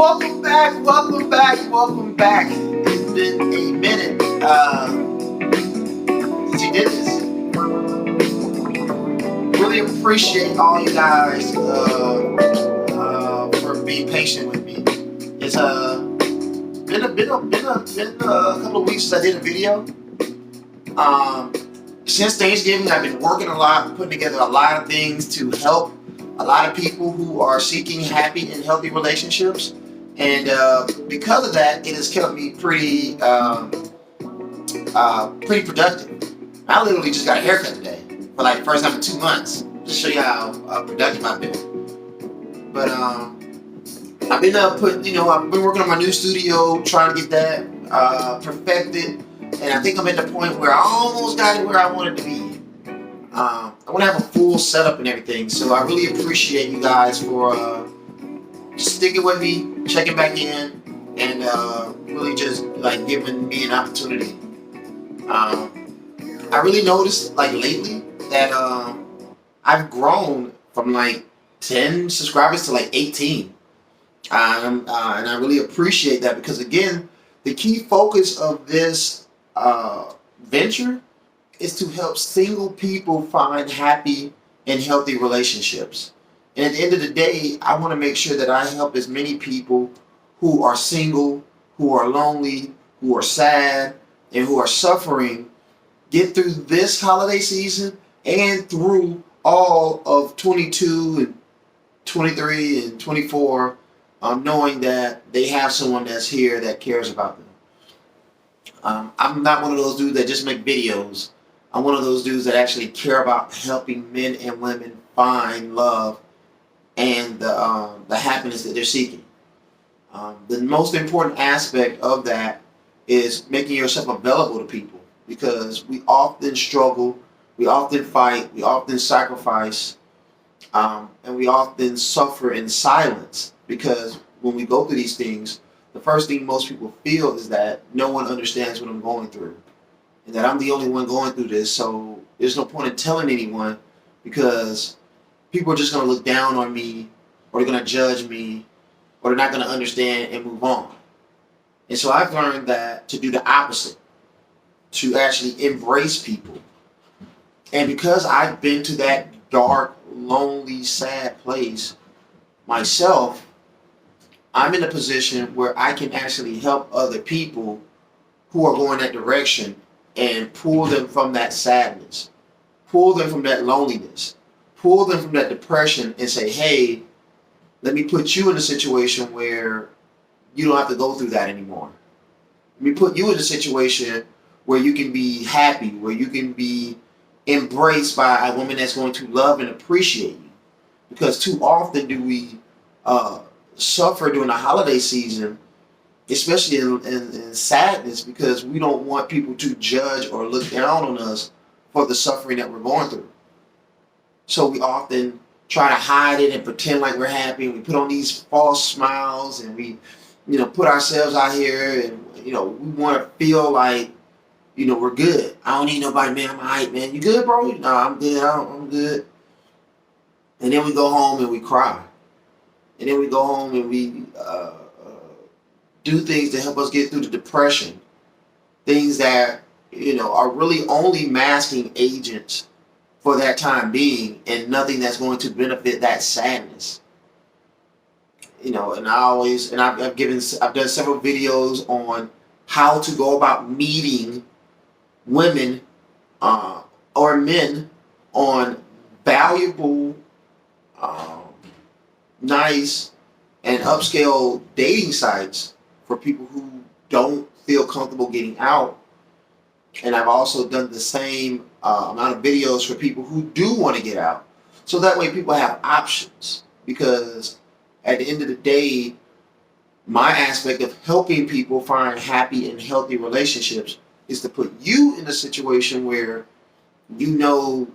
Welcome back, welcome back, welcome back. It's been a minute since you did this. Really appreciate all you guys for being patient with me. It's been a couple of weeks since I did a video. Since Thanksgiving, I've been working a lot, putting together a lot of things to help a lot of people who are seeking happy and healthy relationships. And because of that, it has kept me pretty productive. I literally just got a haircut today for like the first time in 2 months. Just to show you how productive I've been. But I've been I've been working on my new studio, trying to get that perfected. And I think I'm at the point where I almost got it where I wanted to be. I want to have a full setup and everything. So I really appreciate you guys for sticking with me, checking back in, and really just like giving me an opportunity. I really noticed like lately that I've grown from like 10 subscribers to like 18. And I really appreciate that because again, the key focus of this venture is to help single people find happy and healthy relationships. And at the end of the day, I want to make sure that I help as many people who are single, who are lonely, who are sad, and who are suffering get through this holiday season and through all of 22 and 23 and 24, knowing that they have someone that's here that cares about them. I'm not one of those dudes that just make videos. I'm one of those dudes that actually care about helping men and women find love and the happiness that they're seeking. The most important aspect of that is making yourself available to people because we often struggle, we often fight, we often sacrifice, and we often suffer in silence because when we go through these things, the first thing most people feel is that no one understands what I'm going through and that I'm the only one going through this, so there's no point in telling anyone because people are just going to look down on me or they're going to judge me or they're not going to understand and move on. And so I've learned that to do the opposite, to actually embrace people. And because I've been to that dark, lonely, sad place myself, I'm in a position where I can actually help other people who are going that direction and pull them from that sadness, pull them from that loneliness, pull them from that depression and say, hey, let me put you in a situation where you don't have to go through that anymore. Let me put you in a situation where you can be happy, where you can be embraced by a woman that's going to love and appreciate you. Because too often do we suffer during the holiday season, especially in sadness, because we don't want people to judge or look down on us for the suffering that we're going through. So we often try to hide it and pretend like we're happy, and we put on these false smiles, and we, put ourselves out here, and we want to feel like, we're good. I don't need nobody, man. I'm alright, man. You good, bro? No, I'm good. I'm good. And then we go home and we cry. And then we go home and we do things to help us get through the depression. Things that, are really only masking agents for that time being and nothing that's going to benefit that sadness. And I've done several videos on how to go about meeting women or men on valuable nice and upscale dating sites for people who don't feel comfortable getting out. And I've also done the same amount of videos for people who do want to get out. So that way people have options. Because at the end of the day, my aspect of helping people find happy and healthy relationships is to put you in a situation where you know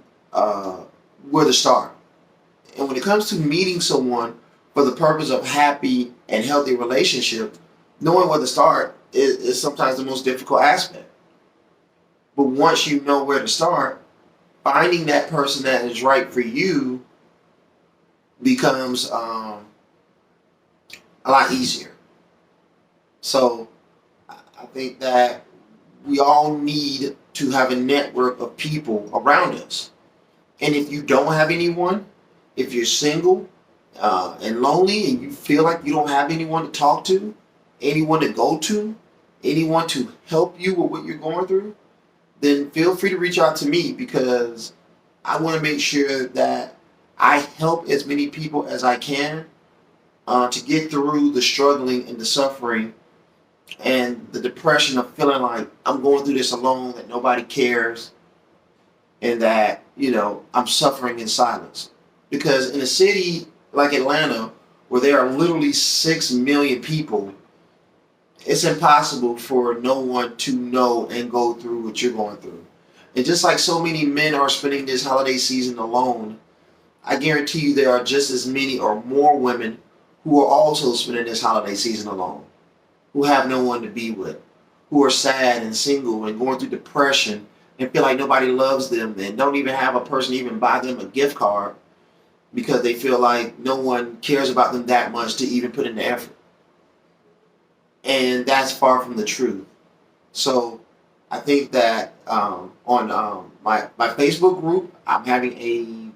where to start. And when it comes to meeting someone for the purpose of happy and healthy relationship, knowing where to start is sometimes the most difficult aspect. But once you know where to start, finding that person that is right for you becomes a lot easier. So I think that we all need to have a network of people around us. And if you don't have anyone, if you're single and lonely and you feel like you don't have anyone to talk to, anyone to go to, anyone to help you with what you're going through, then feel free to reach out to me, because I want to make sure that I help as many people as I can to get through the struggling and the suffering and the depression of feeling like I'm going through this alone, that nobody cares, and that, I'm suffering in silence. Because in a city like Atlanta, where there are literally 6 million people, it's impossible for no one to know and go through what you're going through. And just like so many men are spending this holiday season alone, I guarantee you there are just as many or more women who are also spending this holiday season alone, who have no one to be with, who are sad and single and going through depression and feel like nobody loves them and don't even have a person to even buy them a gift card because they feel like no one cares about them that much to even put in the effort. And that's far from the truth. So I think that on my Facebook group, I'm having a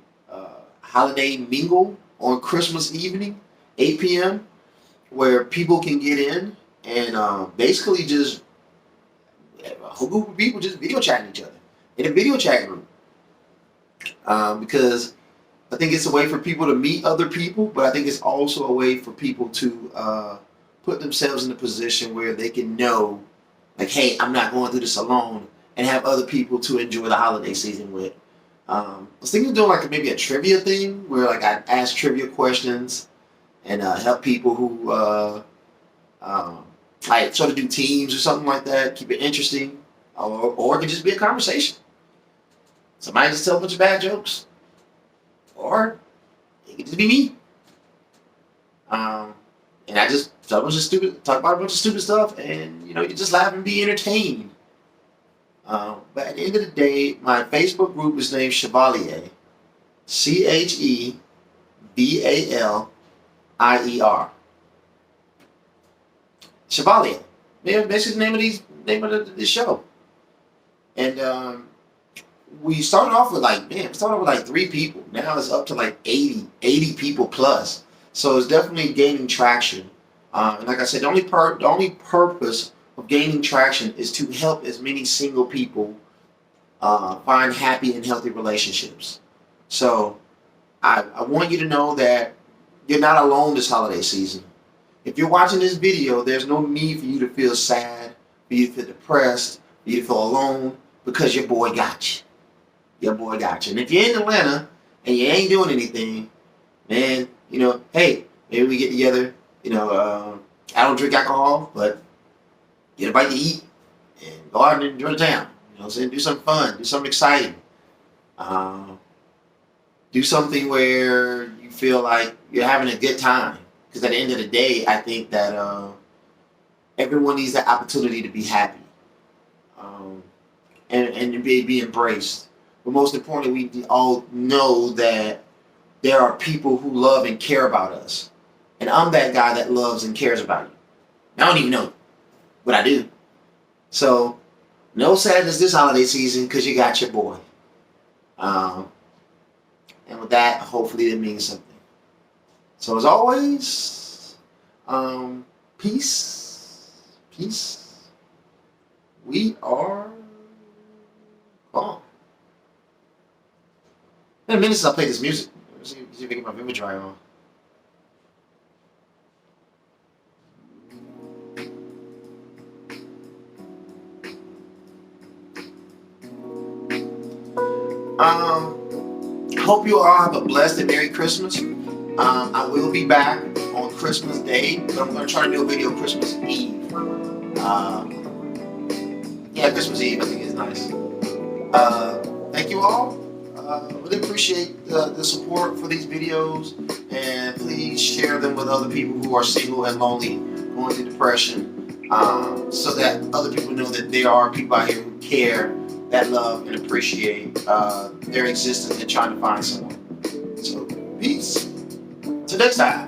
holiday mingle on Christmas evening, 8 p.m., where people can get in and basically just a whole group of people just video chatting each other in a video chat group. Because I think it's a way for people to meet other people, but I think it's also a way for people to put themselves in a position where they can know, like, hey, I'm not going through this alone, and have other people to enjoy the holiday season with. I was thinking of doing like maybe a trivia thing where like I ask trivia questions and help people who like sort of do teams or something like that, keep it interesting, or it could just be a conversation. Somebody just tell a bunch of bad jokes, or it could just be me. And I just talk about a bunch of stupid stuff, and you just laugh and be entertained. But at the end of the day, my Facebook group is named Chevalier, Chevalier, Chevalier. Yeah, basically the name of the show. And we started off with like 3 people. Now it's up to like 80 people plus. So it's definitely gaining traction. And like I said, the only purpose of gaining traction is to help as many single people find happy and healthy relationships. So I want you to know that you're not alone this holiday season. If you're watching this video, there's no need for you to feel sad, for you to feel depressed, for you to feel alone, because your boy got you. Your boy got you. And if you're in Atlanta and you ain't doing anything, man, hey, maybe we get together. I don't drink alcohol, but get a bite to eat and go out and enjoy the town. You know what I'm saying? Do something fun, do something exciting. Do something where you feel like you're having a good time. Because at the end of the day, I think that everyone needs the opportunity to be happy and to be embraced. But most importantly, we all know that there are people who love and care about us. And I'm that guy that loves and cares about you. I don't even know you, but I do. So, no sadness this holiday season because you got your boy. And with that, hopefully it means something. So as always, peace. We are gone. In a minute since I played this music. Let's see if I can get my Vimeo dry on. Hope you all have a blessed and Merry Christmas. I will be back on Christmas Day, but I'm going to try to do a video Christmas Eve. Christmas Eve I think is nice. Thank you all. Really appreciate the support for these videos, and please share them with other people who are single and lonely, going through depression, so that other people know that there are people out here who care, that love and appreciate their existence and trying to find someone. So, peace. Till next time.